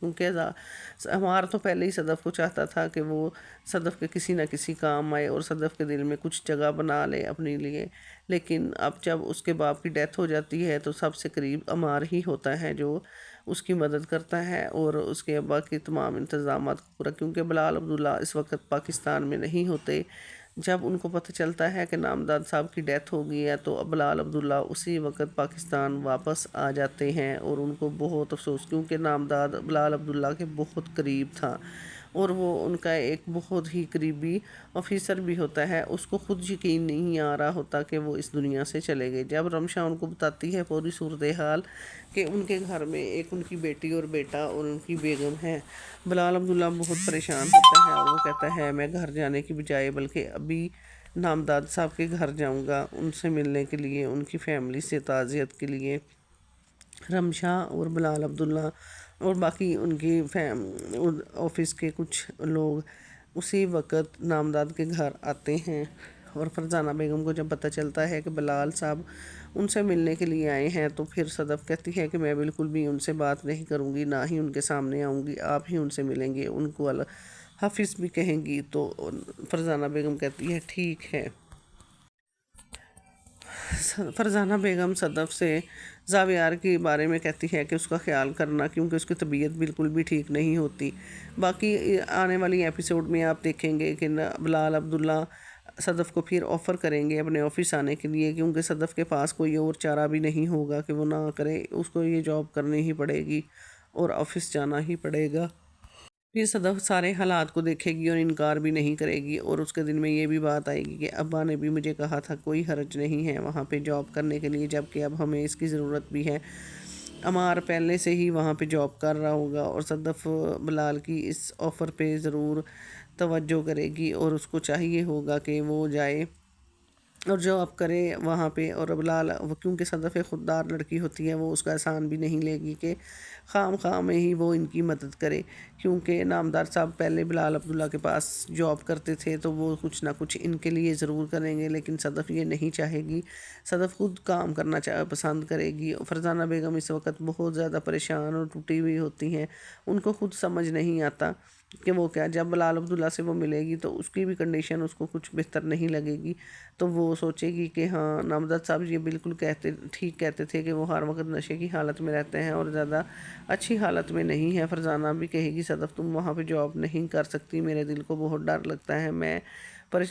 کیونکہ ہمارا تو پہلے ہی صدف کو چاہتا تھا کہ وہ صدف کے کسی نہ کسی کام آئے اور صدف کے دل میں کچھ جگہ بنا لے اپنے لیے، لیکن اب جب اس کے باپ کی ڈیتھ ہو جاتی ہے تو سب سے قریب عمار ہی ہوتا ہے جو اس کی مدد کرتا ہے اور اس کے ابا کے تمام انتظامات کو پورا، کیونکہ بلال عبداللہ اس وقت پاکستان میں نہیں ہوتے۔ جب ان کو پتہ چلتا ہے کہ نامداد صاحب کی ڈیتھ ہو گئی ہے تو بلال عبداللہ اسی وقت پاکستان واپس آ جاتے ہیں، اور ان کو بہت افسوس، کیونکہ نامداد بلال عبداللہ کے بہت قریب تھا اور وہ ان کا ایک بہت ہی قریبی آفیسر بھی ہوتا ہے۔ اس کو خود یقین نہیں آ رہا ہوتا کہ وہ اس دنیا سے چلے گئے۔ جب رمشا ان کو بتاتی ہے پوری صورتحال کہ ان کے گھر میں ایک ان کی بیٹی اور بیٹا اور ان کی بیگم ہے، بلال عبداللہ بہت پریشان ہوتا ہے اور وہ کہتا ہے میں گھر جانے کی بجائے بلکہ ابھی نامداد صاحب کے گھر جاؤں گا ان سے ملنے کے لیے، ان کی فیملی سے تعزیت کے لیے۔ رمشا اور بلال عبداللہ اور باقی ان کی آفس کے کچھ لوگ اسی وقت نامداد کے گھر آتے ہیں، اور فرزانہ بیگم کو جب پتہ چلتا ہے کہ بلال صاحب ان سے ملنے کے لیے آئے ہیں تو پھر صدف کہتی ہے کہ میں بالکل بھی ان سے بات نہیں کروں گی، نہ ہی ان کے سامنے آؤں گی، آپ ہی ان سے ملیں گے، ان کو اللہ حافظ بھی کہیں گی۔ تو فرزانہ بیگم کہتی ہے ٹھیک ہے۔ فرزانہ بیگم صدف سے زاویار کے بارے میں کہتی ہے کہ اس کا خیال کرنا، کیونکہ اس کی طبیعت بالکل بھی ٹھیک نہیں ہوتی۔ باقی آنے والی ایپیسوڈ میں آپ دیکھیں گے کہ بلال عبداللہ صدف کو پھر آفر کریں گے اپنے آفس آنے کے لیے، کیونکہ صدف کے پاس کوئی اور چارہ بھی نہیں ہوگا کہ وہ نہ کرے، اس کو یہ جاب کرنی ہی پڑے گی اور آفس جانا ہی پڑے گا۔ پھر صدف سارے حالات کو دیکھے گی اور انکار بھی نہیں کرے گی، اور اس کے دل میں یہ بھی بات آئے گی کہ ابا نے بھی مجھے کہا تھا کوئی حرج نہیں ہے وہاں پہ جاب کرنے کے لیے، جبکہ اب ہمیں اس کی ضرورت بھی ہے۔ عمار پہلے سے ہی وہاں پہ جاب کر رہا ہوگا اور صدف بلال کی اس آفر پہ ضرور توجہ کرے گی، اور اس کو چاہیے ہوگا کہ وہ جائے اور جاب کرے وہاں پہ۔ اور بلال کیونکہ صدف ایک خوددار لڑکی ہوتی ہے، وہ اس کا احسان بھی نہیں لے گی کہ خام خام میں ہی وہ ان کی مدد کرے، کیونکہ نامدار صاحب پہلے بلال عبداللہ کے پاس جاب کرتے تھے تو وہ کچھ نہ کچھ ان کے لیے ضرور کریں گے، لیکن صدف یہ نہیں چاہے گی، صدف خود کام کرنا پسند کرے گی۔ فرزانہ بیگم اس وقت بہت زیادہ پریشان اور ٹوٹی ہوئی ہوتی ہیں، ان کو خود سمجھ نہیں آتا کہ وہ کیا، جب بلال عبداللہ سے وہ ملے گی تو اس کی بھی کنڈیشن اس کو کچھ بہتر نہیں لگے گی، تو وہ سوچے گی کہ ہاں نامداد صاحب یہ بالکل ٹھیک کہتے تھے کہ وہ ہر وقت نشے کی حالت میں رہتے ہیں اور زیادہ اچھی حالت میں نہیں ہے۔ فرزانہ بھی کہے گی صدف تم وہاں پہ جاب نہیں کر سکتی، میرے دل کو بہت ڈر لگتا ہے، میں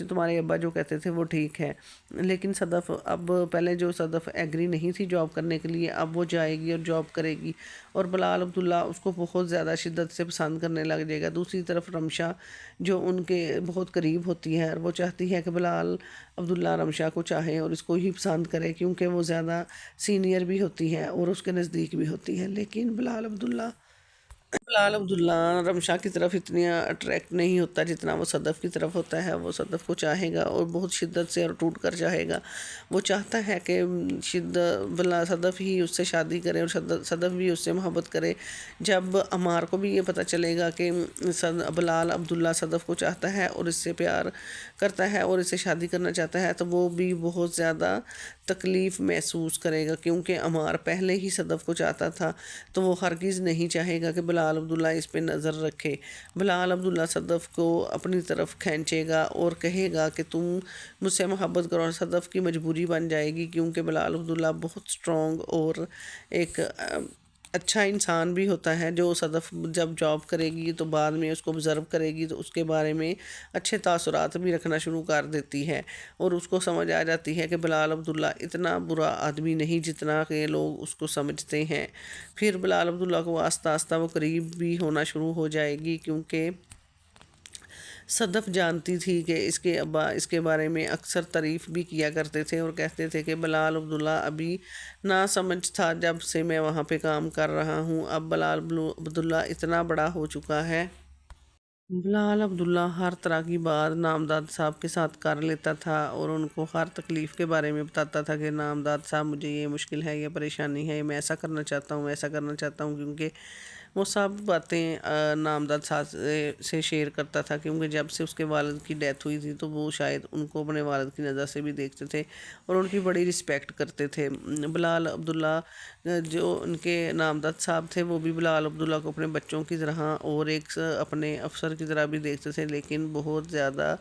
تمہارے ابا جو کہتے تھے وہ ٹھیک ہے، لیکن صدف اب پہلے جو صدف ایگری نہیں تھی جاب کرنے کے لیے، اب وہ جائے گی اور جاب کرے گی، اور بلال عبداللہ اس کو بہت زیادہ شدت سے پسند کرنے لگ جائے گا۔ دوسری طرف رمشا جو ان کے بہت قریب ہوتی ہے اور وہ چاہتی ہے کہ بلال عبداللہ رمشا کو چاہے اور اس کو ہی پسند کرے، کیونکہ وہ زیادہ سینئر بھی ہوتی ہے اور اس کے نزدیک بھی ہوتی ہے، لیکن بلال عبداللہ رمشا کی طرف اتنا اٹریکٹ نہیں ہوتا جتنا وہ صدف کی طرف ہوتا ہے۔ وہ صدف کو چاہے گا اور بہت شدت سے اور ٹوٹ کر چاہے گا، وہ چاہتا ہے کہ صدف ہی اس سے شادی کرے اور صدف بھی اس سے محبت کرے۔ جب عمار کو بھی یہ پتہ چلے گا کہ بلال عبداللہ صدف کو چاہتا ہے اور اس سے پیار کرتا ہے اور اس سے شادی کرنا چاہتا ہے، تو وہ بھی بہت زیادہ تکلیف محسوس کرے گا، کیونکہ عمار پہلے ہی صدف کو چاہتا تھا، تو وہ ہرگز نہیں چاہے گا کہ بلال عبداللہ اس پہ نظر رکھے۔ بلال عبداللہ صدف کو اپنی طرف کھینچے گا اور کہے گا کہ تم مجھ سے محبت کرو، اور صدف کی مجبوری بن جائے گی، کیونکہ بلال عبداللہ بہت سٹرونگ اور ایک اچھا انسان بھی ہوتا ہے، جو صدف جب جاب کرے گی تو بعد میں اس کو آبزرو کرے گی تو اس کے بارے میں اچھے تاثرات بھی رکھنا شروع کر دیتی ہے، اور اس کو سمجھ آ جاتی ہے کہ بلال عبداللہ اتنا برا آدمی نہیں جتنا کہ لوگ اس کو سمجھتے ہیں۔ پھر بلال عبداللہ کو آہستہ آہستہ وہ قریب بھی ہونا شروع ہو جائے گی، کیونکہ صدف جانتی تھی کہ اس کے ابا اس کے بارے میں اکثر تعریف بھی کیا کرتے تھے اور کہتے تھے کہ بلال عبداللہ ابھی نہ سمجھ تھا جب سے میں وہاں پہ کام کر رہا ہوں، اب بلال عبداللہ اتنا بڑا ہو چکا ہے۔ بلال عبداللہ ہر طرح کی بات نامداد صاحب کے ساتھ کر لیتا تھا اور ان کو ہر تکلیف کے بارے میں بتاتا تھا کہ نامداد صاحب مجھے یہ مشکل ہے، یہ پریشانی ہے، میں ایسا کرنا چاہتا ہوں، ایسا کرنا چاہتا ہوں، کیونکہ وہ سب باتیں نامزد ساتھ سے شیئر کرتا تھا، کیونکہ جب سے اس کے والد کی ڈیتھ ہوئی تھی تو وہ شاید ان کو اپنے والد کی نظر سے بھی دیکھتے تھے اور ان کی بڑی رسپیکٹ کرتے تھے۔ بلال عبداللہ جو ان کے نامزد صاحب تھے، وہ بھی بلال عبداللہ کو اپنے بچوں کی طرح اور ایک اپنے افسر کی طرح بھی دیکھتے تھے، لیکن بہت زیادہ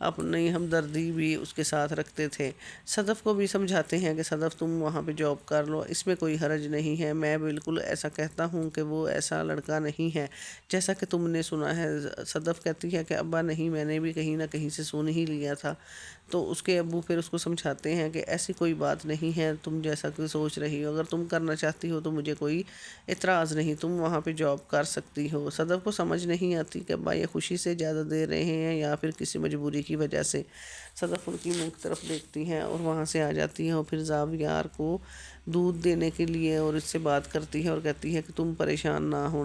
اپنی ہمدردی بھی اس کے ساتھ رکھتے تھے۔ صدف کو بھی سمجھاتے ہیں کہ صدف تم وہاں پہ جاب کر لو، اس میں کوئی حرج نہیں ہے، میں بالکل ایسا کہتا ہوں کہ وہ ایسا لڑکا نہیں ہے جیسا کہ تم نے سنا ہے۔ صدف کہتی ہے کہ ابا نہیں، میں نے بھی کہیں نہ کہیں سے سن ہی لیا تھا۔ تو اس کے ابو پھر اس کو سمجھاتے ہیں کہ ایسی کوئی بات نہیں ہے، تم جیسا کہ سوچ رہی ہو، اگر تم کرنا چاہتی ہو تو مجھے کوئی اعتراض نہیں، تم وہاں پہ جاب کر سکتی ہو۔ صدف کو سمجھ نہیں آتی کہ ابا یہ خوشی سے اجازت دے رہے ہیں یا پھر کسی مجبوری کی وجہ سے۔ صدف ان کی منہ کی طرف دیکھتی ہیں اور وہاں سے آ جاتی ہے اور پھر زاویار کو دودھ دینے کے لیے اور اس سے بات کرتی ہے اور کہتی ہے کہ تم پریشان نہ ہونا۔